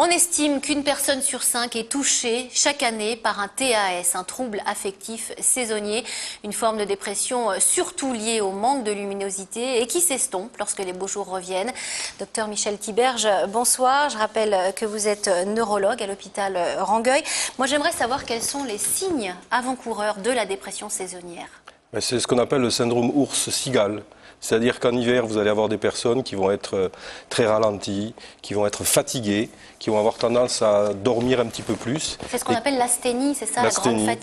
On estime qu'une personne sur 5 est touchée chaque année par un TAS, un trouble affectif saisonnier, une forme de dépression surtout liée au manque de luminosité et qui s'estompe lorsque les beaux jours reviennent. Docteur Michel Thiberge, bonsoir. Je rappelle que vous êtes neurologue à l'hôpital Rangueil. Moi, j'aimerais savoir quels sont les signes avant-coureurs de la dépression saisonnière. C'est ce qu'on appelle le syndrome ours-cigale. C'est-à-dire qu'en hiver, vous allez avoir des personnes qui vont être très ralenties, qui vont être fatiguées, qui vont avoir tendance à dormir un petit peu plus. C'est ce qu'on appelle l'asthénie, c'est ça,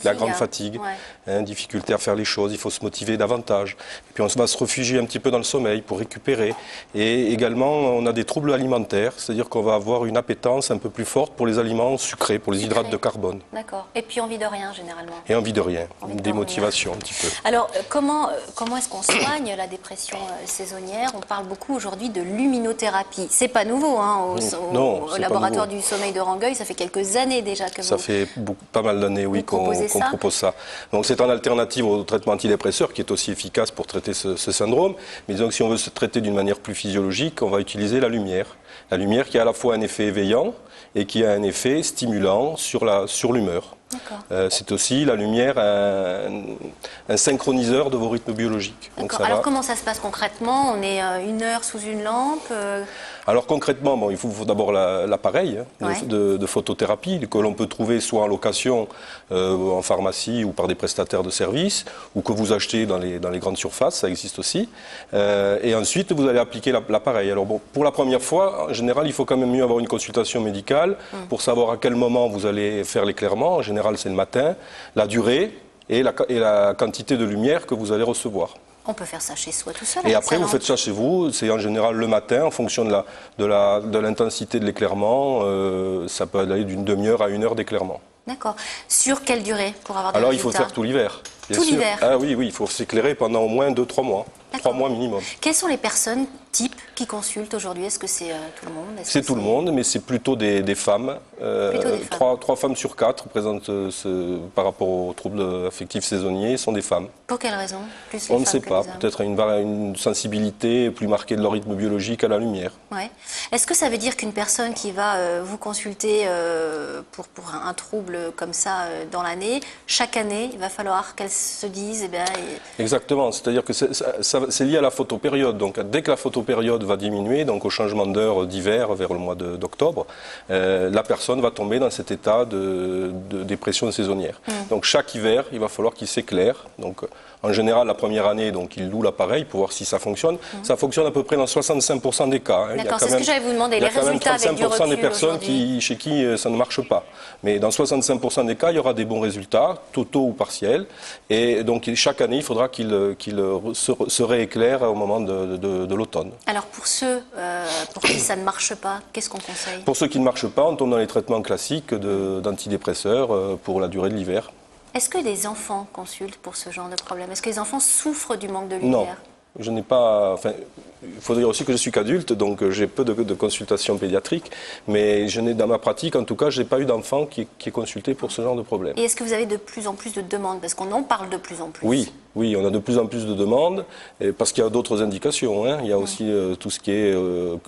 la grande fatigue, ouais. Difficulté à faire les choses, il faut se motiver davantage. Et puis on va se réfugier un petit peu dans le sommeil pour récupérer. Et également, on a des troubles alimentaires, c'est-à-dire qu'on va avoir une appétence un peu plus forte pour les aliments sucrés, pour les hydrates de carbone. D'accord. Et puis envie de rien, généralement. Et envie de rien, une démotivation un petit peu. Alors, comment est-ce qu'on soigne la dépression saisonnière? On parle beaucoup aujourd'hui de luminothérapie. C'est pas nouveau, hein, au laboratoire du sommeil de Rangueil. Ça fait quelques années déjà que ça fait pas mal d'années, oui, qu'on propose ça. Donc c'est en alternative au traitement antidépresseur qui est aussi efficace pour traiter ce syndrome. Mais disons que si on veut se traiter d'une manière plus physiologique, on va utiliser la lumière. La lumière qui a à la fois un effet éveillant et qui a un effet stimulant sur l'humeur. C'est aussi la lumière un synchroniseur de vos rythmes biologiques. Donc alors comment ça se passe concrètement? On est 1 heure sous une lampe Alors concrètement, il faut d'abord l'appareil de photothérapie que l'on peut trouver soit en location en pharmacie ou par des prestataires de services ou que vous achetez dans les grandes surfaces, ça existe aussi. Et ensuite, vous allez appliquer l'appareil. Alors pour la première fois, en général, il faut quand même mieux avoir une consultation médicale pour savoir à quel moment vous allez faire l'éclairement. En général, c'est le matin, la durée et la quantité de lumière que vous allez recevoir. On peut faire ça chez soi tout seul. Et après, vous faites ça chez vous. C'est en général le matin, en fonction de l'intensité de l'éclairement. Ça peut aller d'une demi-heure à 1 heure d'éclairement. D'accord. Sur quelle durée pour avoir des Alors, résultats? il faut faire tout l'hiver. Tout l'hiver? Ah oui, il faut s'éclairer pendant au moins 2-3 mois. 3 mois minimum. Quelles sont les personnes types qui consultent aujourd'hui? Est-ce que c'est tout le monde? C'est tout le monde, mais c'est plutôt des femmes. 3 femmes sur 4 présentent par rapport aux troubles affectifs saisonniers sont des femmes. Pour quelle raison? On ne sait pas. Peut-être une sensibilité plus marquée de leur rythme biologique à la lumière. Ouais. Est-ce que ça veut dire qu'une personne qui va vous consulter pour un trouble comme ça dans l'année, chaque année, il va falloir qu'elle se dise... Exactement. C'est-à-dire que c'est lié à la photopériode. Donc, dès que la photopériode va diminuer, donc au changement d'heure d'hiver vers le mois d'octobre, la personne va tomber dans cet état de dépression saisonnière. Donc, chaque hiver, il va falloir qu'il s'éclaire. Donc, en général, la première année, donc, il loue l'appareil pour voir si ça fonctionne. Ça fonctionne à peu près dans 65% des cas. D'accord, c'est ce que j'allais vous demander. Les résultats avec du recul. Il y a quand même 35% des personnes chez qui ça ne marche pas. Mais dans 65% des cas, il y aura des bons résultats, totaux ou partiels. Et donc, chaque année, il faudra qu'il se rééclaire au moment de l'automne. Alors, pour ceux pour qui ça ne marche pas, qu'est-ce qu'on conseille? Pour ceux qui ne marchent pas, on tombe dans les traitements classiques d'antidépresseurs pour la durée de l'hiver. Est-ce que des enfants consultent pour ce genre de problème? Est-ce que les enfants souffrent du manque de lumière? Non, je n'ai pas... Enfin, il faut dire aussi que je suis qu'adulte, donc j'ai peu de consultations pédiatriques, mais dans ma pratique, en tout cas, je n'ai pas eu d'enfant qui est consulté pour ce genre de problème. Et est-ce que vous avez de plus en plus de demandes? Parce qu'on en parle de plus en plus. Oui, on a de plus en plus de demandes, parce qu'il y a d'autres indications. Il y a aussi tout ce qui est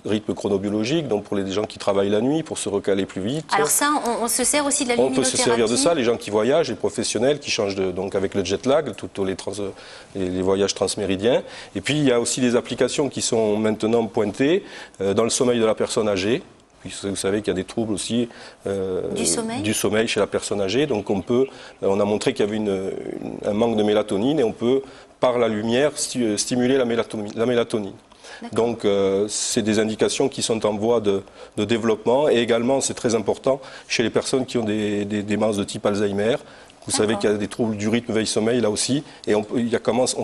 rythme chronobiologique, donc pour les gens qui travaillent la nuit, pour se recaler plus vite. Alors ça, on se sert aussi de la luminothérapie? On peut se servir de ça, les gens qui voyagent, les professionnels qui changent donc avec le jet lag, tous les voyages transméridiens. Et puis il y a aussi des applications qui sont maintenant pointées dans le sommeil de la personne âgée. Puisque vous savez qu'il y a des troubles aussi du sommeil chez la personne âgée. Donc on a montré qu'il y avait un manque de mélatonine et on peut, par la lumière, stimuler la mélatonine. Donc c'est des indications qui sont en voie de développement. Et également, c'est très important, chez les personnes qui ont des démences de type Alzheimer. Vous savez qu'il y a des troubles du rythme veille-sommeil là aussi, et on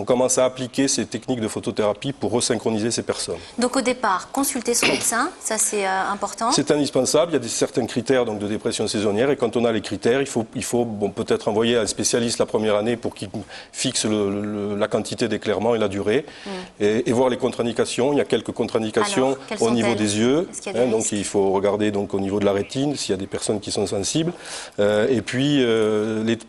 commence à appliquer ces techniques de photothérapie pour resynchroniser ces personnes. Donc au départ, consulter son médecin, ça c'est important? C'est indispensable, il y a certains critères donc, de dépression saisonnière, et quand on a les critères, il faut peut-être envoyer un spécialiste la première année pour qu'il fixe la quantité d'éclairement et la durée, et voir les contre-indications. Il y a quelques contre-indications au niveau des yeux, donc il faut regarder donc, au niveau de la rétine, s'il y a des personnes qui sont sensibles, et puis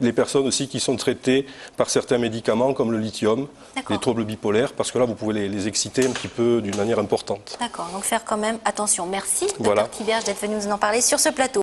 les personnes aussi qui sont traitées par certains médicaments comme le lithium, les troubles bipolaires, parce que là, vous pouvez les exciter un petit peu d'une manière importante. D'accord, donc faire quand même attention. Merci, Voilà. Dr Tiberge, d'être venu nous en parler sur ce plateau.